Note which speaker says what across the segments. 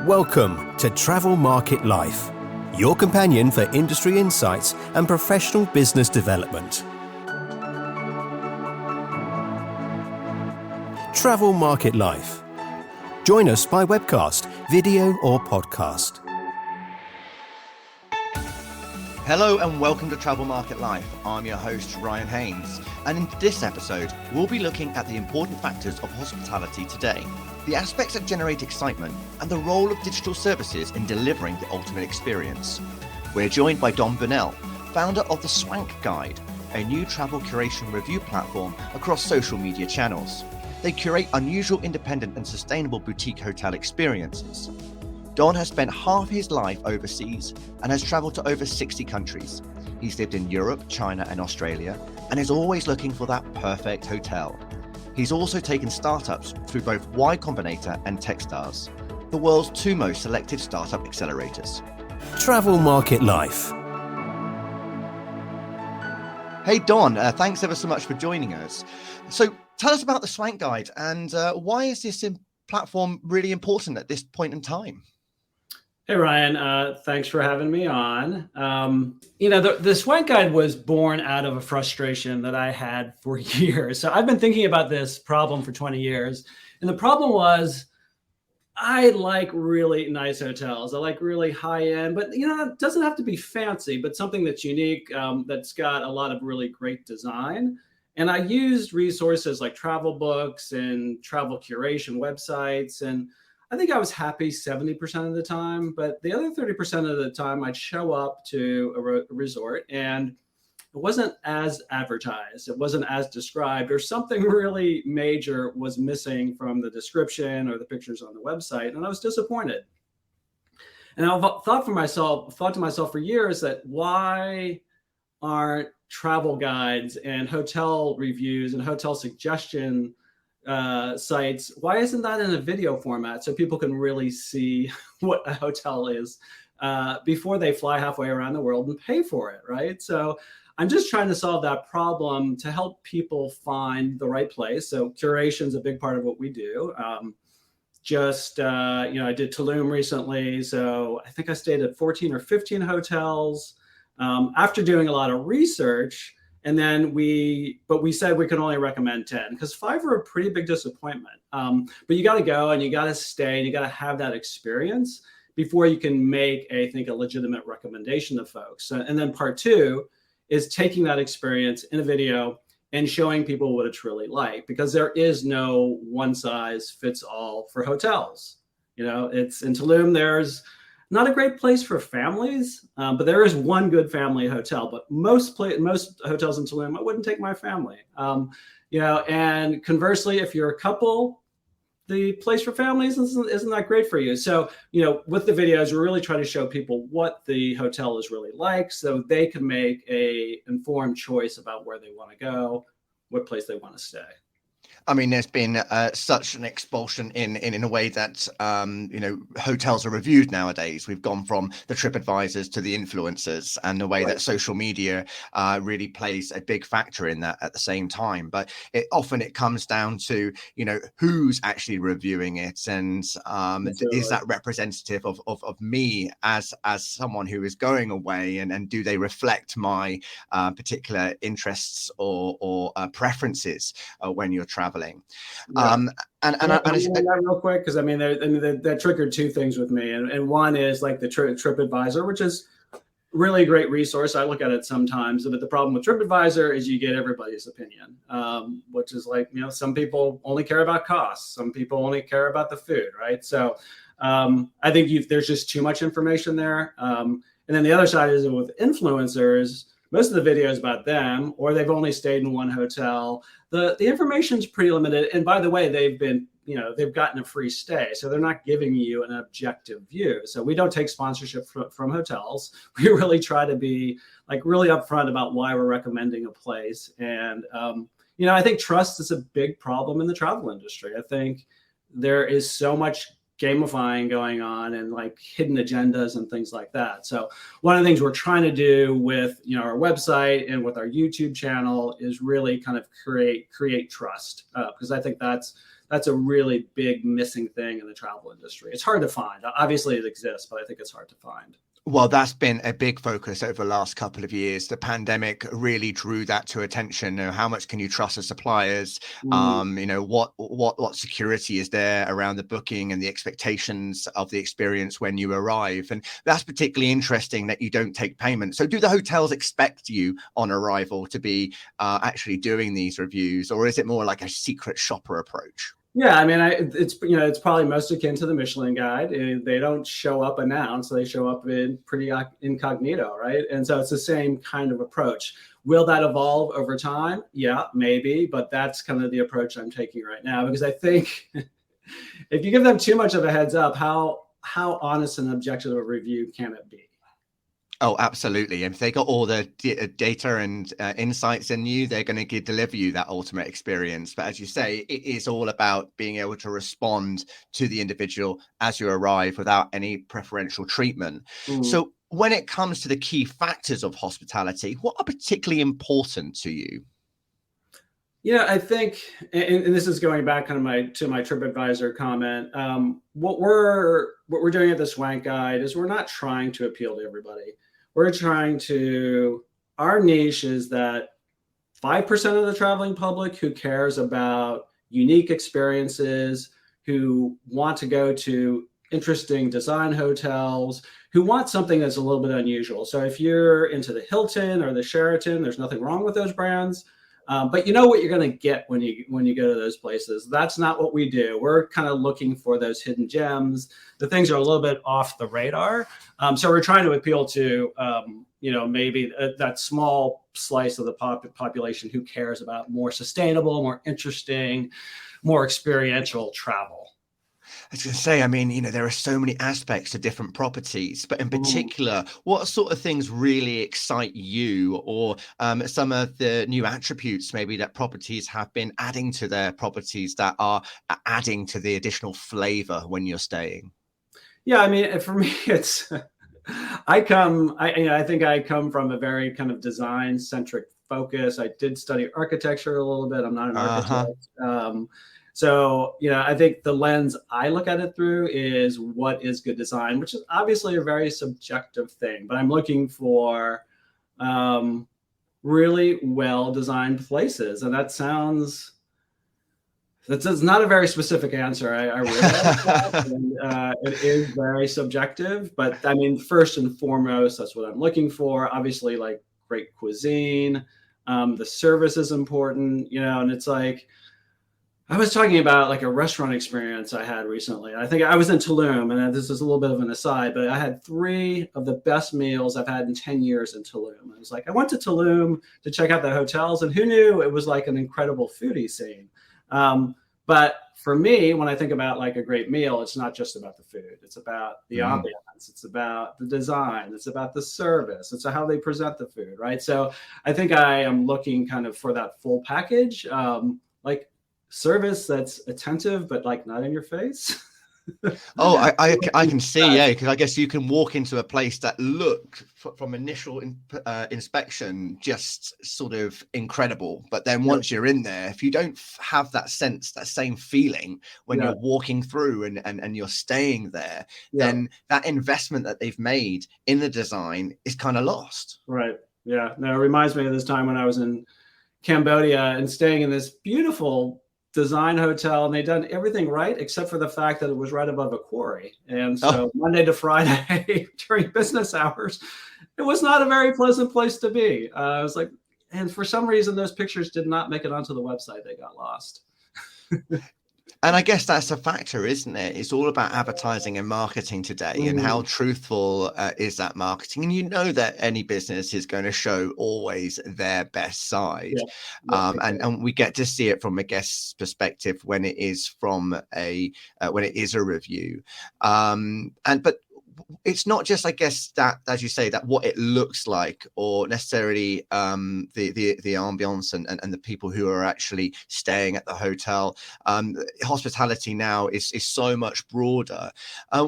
Speaker 1: Welcome to Travel Market Life, your companion for industry insights and professional business development. Travel Market Life. Join us by webcast, video or podcast.
Speaker 2: Hello and welcome to Travel Market Life. I'm your host, Ryan Haynes. And in this episode, we'll be looking at the important factors of hospitality today, the aspects that generate excitement, and the role of digital services in delivering the ultimate experience. We're joined by Don Burnell, founder of The Swank Guide, a new travel curation review platform across social media channels. They curate unusual, independent, and sustainable boutique hotel experiences. Don has spent half his life overseas and has traveled to over 60 countries. He's lived in Europe, China, and Australia, and is always looking for that perfect hotel. He's also taken startups through both Y Combinator and Techstars, the world's two most selective startup accelerators.
Speaker 1: Travel Market Life.
Speaker 2: Hey Don, thanks ever so much for joining us. So tell us about the Swank Guide and why is this platform really important at this point in time?
Speaker 3: Hey, Ryan, thanks for having me on. The Swank Guide was born out of a frustration that I had for years. So I've been thinking about this problem for 20 years. And the problem was I like really nice hotels. I like really high end, but it doesn't have to be fancy, but something that's unique, that's got a lot of really great design. And I used resources like travel books and travel curation websites. And I think I was happy 70% of the time, but the other 30% of the time I'd show up to a resort and it wasn't as advertised. It wasn't as described, or something really major was missing from the description or the pictures on the website. And I was disappointed. And I thought to myself for years that why aren't travel guides and hotel reviews and hotel suggestion sites, why isn't that in a video format so people can really see what a hotel is before they fly halfway around the world and pay for it, right? So I'm just trying to solve that problem to help people find the right place. So curation is a big part of what we do. I did Tulum recently, so I think I stayed at 14 or 15 hotels after doing a lot of research. And then we said we could only recommend 10 because 5 are a pretty big disappointment. But you got to go and you got to stay and you got to have that experience before you can make, I think, a legitimate recommendation to folks. And then part 2 is taking that experience in a video and showing people what it's really like, because there is no one size fits all for hotels. It's in Tulum, there's not a great place for families, but there is one good family hotel. But most hotels in Tulum, I wouldn't take my family. And conversely, if you're a couple, the place for families isn't that great for you. So, with the videos, we're really trying to show people what the hotel is really like, so they can make a informed choice about where they want to go, what place they want to stay.
Speaker 2: I mean, there's been such an expulsion in a way that, hotels are reviewed nowadays. We've gone from the TripAdvisors to the influencers, and the way that social media really plays a big factor in that at the same time. But it comes down to, who's actually reviewing it, and is that representative of me as someone who is going away, and do they reflect my particular interests or preferences when you're traveling?
Speaker 3: Yeah. And that real quick, because that triggered 2 things with me, and one is like the TripAdvisor, which is really a great resource. I look at it sometimes, but the problem with TripAdvisor is you get everybody's opinion, which is like, some people only care about costs, some people only care about the food, right? So I think there's just too much information there. And then the other side is with influencers. Most of the videos about them, or they've only stayed in one hotel. The information's pretty limited. And by the way, they've gotten a free stay. So they're not giving you an objective view. So we don't take sponsorship from hotels. We really try to be really upfront about why we're recommending a place. And, I think trust is a big problem in the travel industry. I think there is so much gamifying going on and hidden agendas and things like that. So one of the things we're trying to do with our website and with our YouTube channel is really kind of create trust, because I think that's that's a really big missing thing in the travel industry. It's hard to find. Obviously it exists, but I think it's hard to find.
Speaker 2: Well, that's been a big focus over the last couple of years. The pandemic really drew that to attention. You know, how much can you trust the suppliers? You know, what security is there around the booking and the expectations of the experience when you arrive? And that's particularly interesting that you don't take payment. So do the hotels expect you on arrival to be actually doing these reviews, or is it more like a secret shopper approach?
Speaker 3: Yeah, I mean, it's probably most akin to the Michelin Guide. They don't show up announced; they show up in pretty incognito, right? And so it's the same kind of approach. Will that evolve over time? Yeah, maybe, but that's kind of the approach I'm taking right now, because I think if you give them too much of a heads up, how honest and objective a review can it be?
Speaker 2: Oh, absolutely. If they got all the data and insights in you, they're going to deliver you that ultimate experience. But as you say, it is all about being able to respond to the individual as you arrive without any preferential treatment. So when it comes to the key factors of hospitality, what are particularly important to you?
Speaker 3: Yeah, I think, and this is going back kind of to my TripAdvisor comment. What we're doing at the Swank Guide is we're not trying to appeal to everybody. Our niche is that 5% of the traveling public who cares about unique experiences, who want to go to interesting design hotels, who want something that's a little bit unusual. So if you're into the Hilton or the Sheraton, there's nothing wrong with those brands. But you know what you're going to get when you go to those places. That's not what we do. We're kind of looking for those hidden gems. The things are a little bit off the radar. So we're trying to appeal to, maybe that small slice of the population who cares about more sustainable, more interesting, more experiential travel.
Speaker 2: I was going to say, I mean, you know, there are so many aspects to different properties, but in particular, what sort of things really excite you, or some of the new attributes maybe that properties have been adding to their properties that are adding to the additional flavor when you're staying?
Speaker 3: Yeah, I mean, for me, it's I think I come from a very kind of design centric focus. I did study architecture a little bit. I'm not an architect. So, I think the lens I look at it through is what is good design, which is obviously a very subjective thing, but I'm looking for really well-designed places. And that's not a very specific answer. I realize that. And, it is very subjective, but I mean, first and foremost, that's what I'm looking for. Obviously, like great cuisine, the service is important, and it's like, I was talking about like a restaurant experience I had recently. I think I was in Tulum, and this is a little bit of an aside, but I had 3 of the best meals I've had in 10 years in Tulum. I was like, I went to Tulum to check out the hotels, and who knew it was like an incredible foodie scene. But for me, when I think about like a great meal, it's not just about the food. It's about the ambiance. It's about the design. It's about the service. It's how they present the food, right? So I think I am looking kind of for that full package, like service that's attentive, but like not in your face.
Speaker 2: I can see, yeah, because I guess you can walk into a place that looked from initial inspection just sort of incredible, but then once you're in there, if you don't have that sense, that same feeling when you're walking through and you're staying there, then that investment that they've made in the design is kind of lost.
Speaker 3: Right. Yeah. No, it reminds me of this time when I was in Cambodia and staying in this beautiful design hotel, and they'd done everything right except for the fact that it was right above a quarry. And so Monday to Friday during business hours, it was not a very pleasant place to be. I was like, and for some reason, those pictures did not make it onto the website. They got lost.
Speaker 2: And I guess that's a factor, isn't it? It's all about advertising and marketing today, and how truthful is that marketing? And you know that any business is going to show always their best side. And we get to see it from a guest's perspective when it is from when it is a review. But it's not just, I guess, that, as you say, that what it looks like, or necessarily the ambiance and the people who are actually staying at the hotel. Hospitality now is so much broader.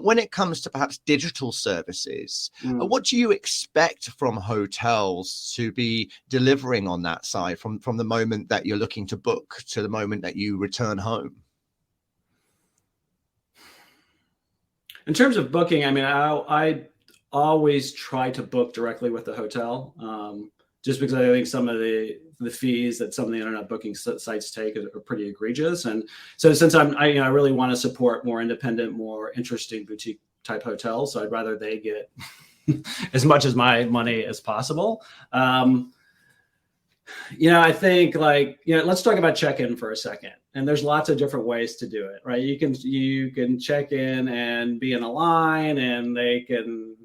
Speaker 2: When it comes to perhaps digital services, what do you expect from hotels to be delivering on that side from the moment that you're looking to book to the moment that you return home?
Speaker 3: In terms of booking, I mean, I always try to book directly with the hotel, just because I think some of the fees that some of the internet booking sites take are pretty egregious. And so since I really want to support more independent, more interesting boutique type hotels, so I'd rather they get as much as my money as possible. I think let's talk about check-in for a second. And there's lots of different ways to do it, right? You can check in and be in a line, and they can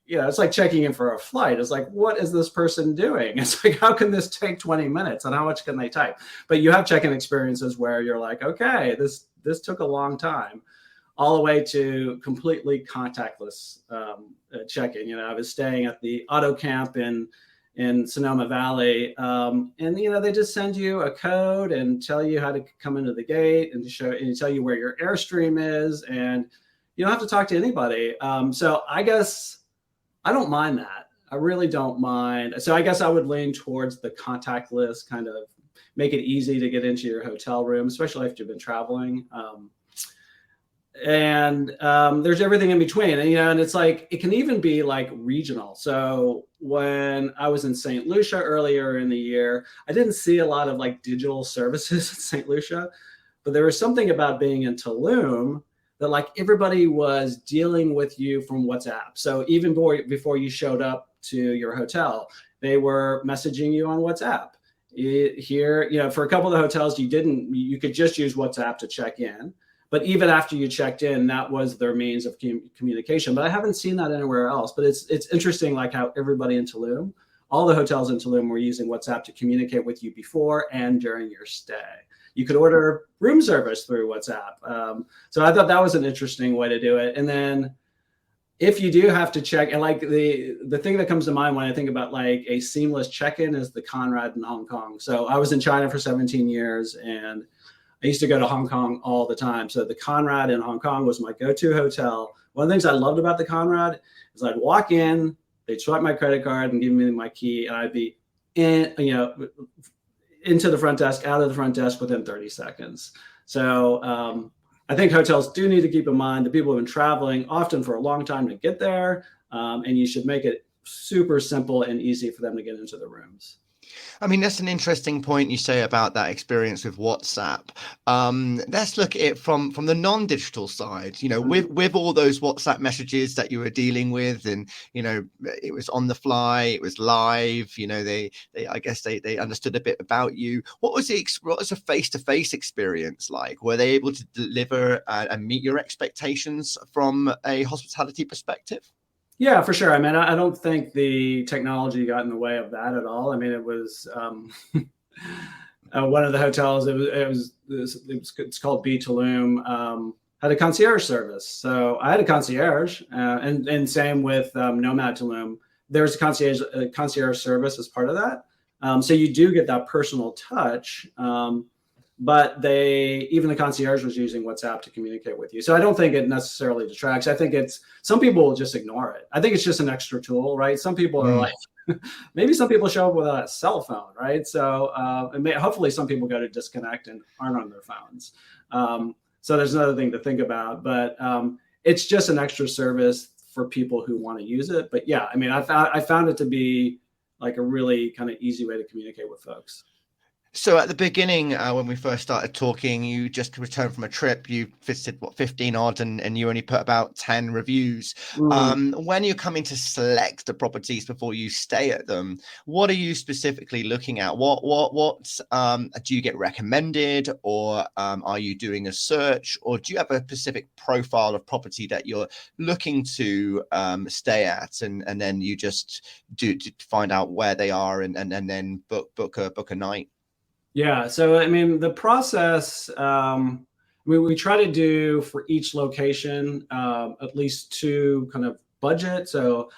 Speaker 3: it's like checking in for a flight. It's like, what is this person doing? It's like, how can this take 20 minutes and how much can they type? But you have check-in experiences where you're like, okay, this took a long time, all the way to completely contactless check-in. I was staying at the Auto Camp in Sonoma Valley, and they just send you a code and tell you how to come into the gate and tell you where your Airstream is, and you don't have to talk to anybody. So I guess I don't mind that. I really don't mind. So I guess I would lean towards the contactless, kind of make it easy to get into your hotel room, especially if you've been traveling. And there's everything in between, and it's like, it can even be like regional. So when I was in St. Lucia earlier in the year, I didn't see a lot of like digital services in St. Lucia, but there was something about being in Tulum that like everybody was dealing with you from WhatsApp. So even before you showed up to your hotel, they were messaging you on WhatsApp. Here, for a couple of the hotels, you could just use WhatsApp to check in. But even after you checked in, that was their means of communication. But I haven't seen that anywhere else. But it's interesting, like how everybody in Tulum, all the hotels in Tulum were using WhatsApp to communicate with you before and during your stay. You could order room service through WhatsApp. So I thought that was an interesting way to do it. And then if you do have to check, and like the thing that comes to mind when I think about like a seamless check-in is the Conrad in Hong Kong. So I was in China for 17 years, and I used to go to Hong Kong all the time. So the Conrad in Hong Kong was my go-to hotel. One of the things I loved about the Conrad is I'd walk in, they'd swipe my credit card and give me my key, and I'd be into the front desk, out of the front desk within 30 seconds. So I think hotels do need to keep in mind that people have been traveling often for a long time to get there, and you should make it super simple and easy for them to get into the rooms.
Speaker 2: I mean, that's an interesting point you say about that experience with WhatsApp. Let's look at it from the non-digital side, with all those WhatsApp messages that you were dealing with, and, it was on the fly, it was live, I guess they understood a bit about you. What was a face-to-face experience like? Were they able to deliver and meet your expectations from a hospitality perspective?
Speaker 3: Yeah, for sure. I mean, I don't think the technology got in the way of that at all. I mean, it was one of the hotels. It's called B Tulum. Had a concierge service, so I had a concierge, and same with Nomad Tulum. There's a concierge service as part of that. So you do get that personal touch. But even the concierge was using WhatsApp to communicate with you. So I don't think it necessarily detracts. I think some people will just ignore it. I think it's just an extra tool, right? Some people are like, maybe some people show up without a cell phone, right? So hopefully some people go to disconnect and aren't on their phones. So there's another thing to think about, but it's just an extra service for people who want to use it. But yeah, I mean, I found it to be like a really kind of easy way to communicate with folks.
Speaker 2: So at the beginning, when we first started talking, you just returned from a trip. You visited 15 odd, and you only put about 10 reviews. When you're coming to select the properties before you stay at them, what are you specifically looking at? What do you get recommended, or are you doing a search, or do you have a specific profile of property that you're looking to stay at, and then you just do to find out where they are, and then book a night?
Speaker 3: Yeah. So, I mean, the process, we try to do for each location at least 2 kind of budget. So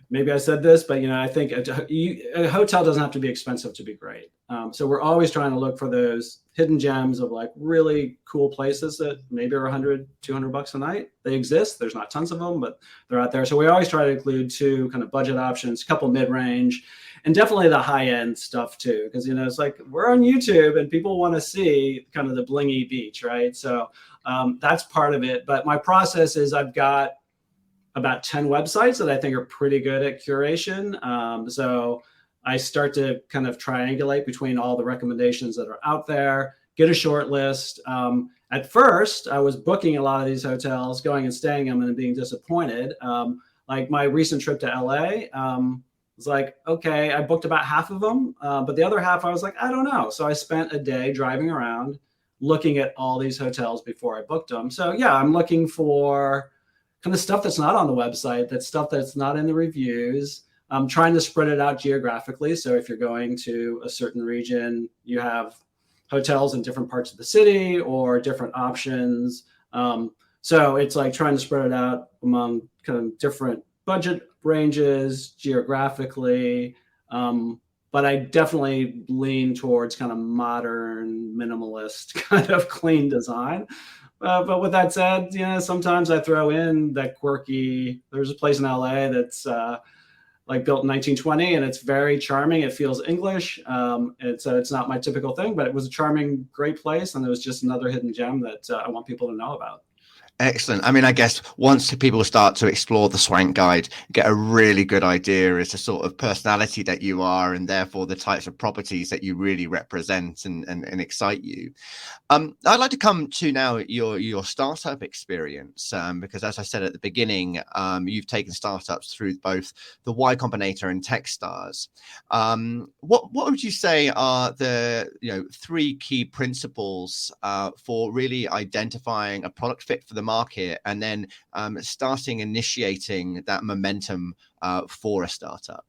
Speaker 3: maybe I said this, but, I think a hotel doesn't have to be expensive to be great. So we're always trying to look for those hidden gems of like really cool places that maybe are $100, $200 a night. They exist. There's not tons of them, but they're out there. So we always try to include 2 kind of budget options, a couple mid-range. and definitely the high end stuff too, because it's like we're on YouTube and people want to see kind of the blingy beach, right? So that's part of it. But my process is I've got about 10 websites that I think are pretty good at curation. So I start to kind of triangulate between all the recommendations that are out there, get a short list. At first, I was booking a lot of these hotels, going and staying in them and being disappointed. Like my recent trip to LA was like, okay, I booked about half of them, but the other half I was like, I don't know. So I spent a day driving around looking at all these hotels before I booked them. So yeah, I'm looking for kind of stuff that's not on the website, that's stuff that's not in the reviews. I'm trying to spread it out geographically. So if you're going to a certain region, you have hotels in different parts of the city or different options. So it's like trying to spread it out among kind of different budget ranges geographically. But I definitely lean towards kind of modern, minimalist kind of clean design. But with that said, sometimes I throw in that quirky, there's a place in LA that's like built in 1920 and it's very charming. It feels English. It's not my typical thing, but it was a charming, great place. And it was just another hidden gem that I want people to know about.
Speaker 2: Excellent. I mean, I guess once people start to explore the Swank Guide, get a really good idea as to sort of personality that you are, and therefore the types of properties that you really represent and excite you. I'd like to come to now your startup experience, because as I said at the beginning, you've taken startups through both the Y Combinator and Techstars. What would you say are the 3 key principles for really identifying a product fit for the market and then initiating that momentum for a startup?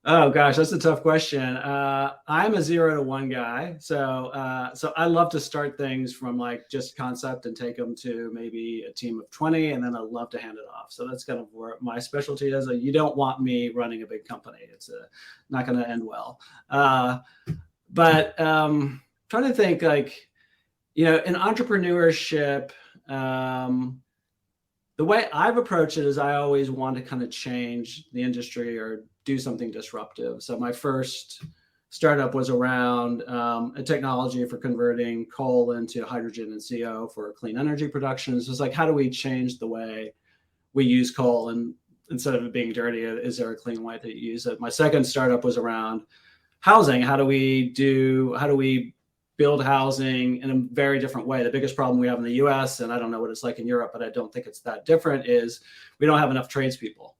Speaker 3: Oh gosh, that's a tough question. I'm a 0 to 1 guy, so I love to start things from like just concept and take them to maybe a team of 20, and then I love to hand it off. So that's kind of where my specialty is. You don't want me running a big company; it's not going to end well. But trying to think like, in entrepreneurship, the way I've approached it is I always want to kind of change the industry or do something disruptive. So my first startup was around a technology for converting coal into hydrogen and CO for clean energy production. So it's like, how do we change the way we use coal? And instead of it being dirty, is there a clean way that you use it? My second startup was around housing. How do we build housing in a very different way? The biggest problem we have in the US, and I don't know what it's like in Europe, but I don't think it's that different, is we don't have enough tradespeople.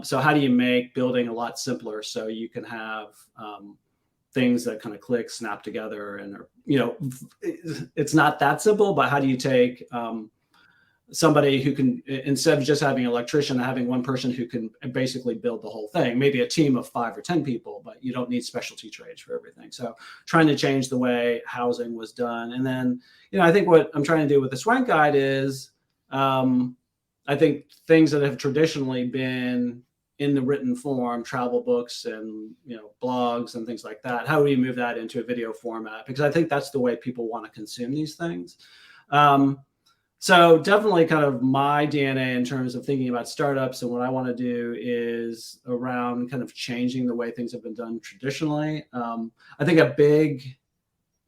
Speaker 3: So how do you make building a lot simpler so you can have things that kind of click, snap together, and it's not that simple, but how do you take somebody who can, instead of just having an electrician, having one person who can basically build the whole thing, maybe a team of 5 or 10 people, but you don't need specialty trades for everything. So trying to change the way housing was done. And then, I think what I'm trying to do with the Swank Guide is, I think things that have traditionally been in the written form, travel books and, blogs and things like that, how do we move that into a video format? Because I think that's the way people want to consume these things. So definitely kind of my DNA in terms of thinking about startups and what I want to do is around kind of changing the way things have been done traditionally. I think a big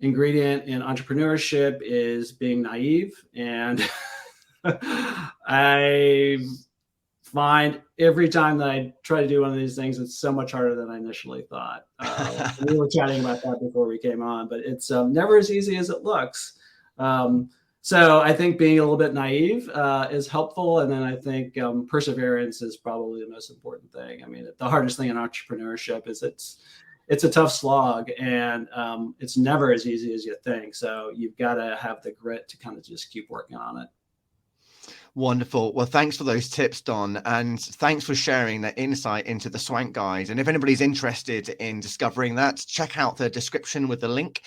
Speaker 3: ingredient in entrepreneurship is being naive. And I find every time that I try to do one of these things, it's so much harder than I initially thought. We were chatting about that before we came on, but it's never as easy as it looks. So I think being a little bit naive is helpful. And then I think perseverance is probably the most important thing. I mean, the hardest thing in entrepreneurship is it's a tough slog, and it's never as easy as you think. So you've got to have the grit to kind of just keep working on it.
Speaker 2: Wonderful. Well, thanks for those tips, Don, and thanks for sharing that insight into the Swank Guide. And if anybody's interested in discovering that, check out the description with the link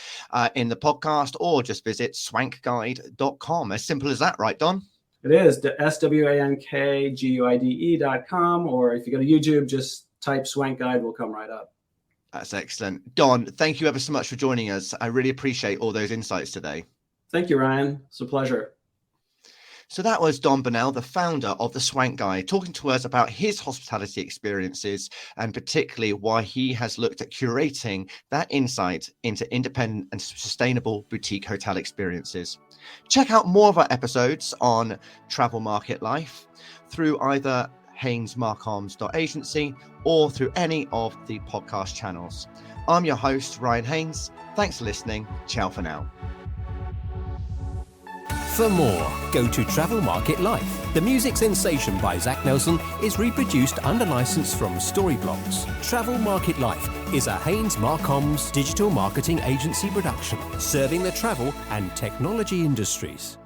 Speaker 2: in the podcast, or just visit swankguide.com. As simple as that, right, Don?
Speaker 3: It is, SWANKGUIDE.com, or if you go to YouTube, just type Swank Guide, will come right up.
Speaker 2: That's excellent. Don, thank you ever so much for joining us. I really appreciate all those insights today.
Speaker 3: Thank you, Ryan. It's a pleasure.
Speaker 2: So that was Don Burnell, the founder of The Swank Guide, talking to us about his hospitality experiences and particularly why he has looked at curating that insight into independent and sustainable boutique hotel experiences. Check out more of our episodes on Travel Market Life through either haynesmarcoms.agency or through any of the podcast channels. I'm your host, Ryan Haynes. Thanks for listening. Ciao for now.
Speaker 1: For more, go to Travel Market Life. The music sensation by Zach Nelson is reproduced under license from Storyblocks. Travel Market Life is a Haynes Marcoms digital marketing agency production, serving the travel and technology industries.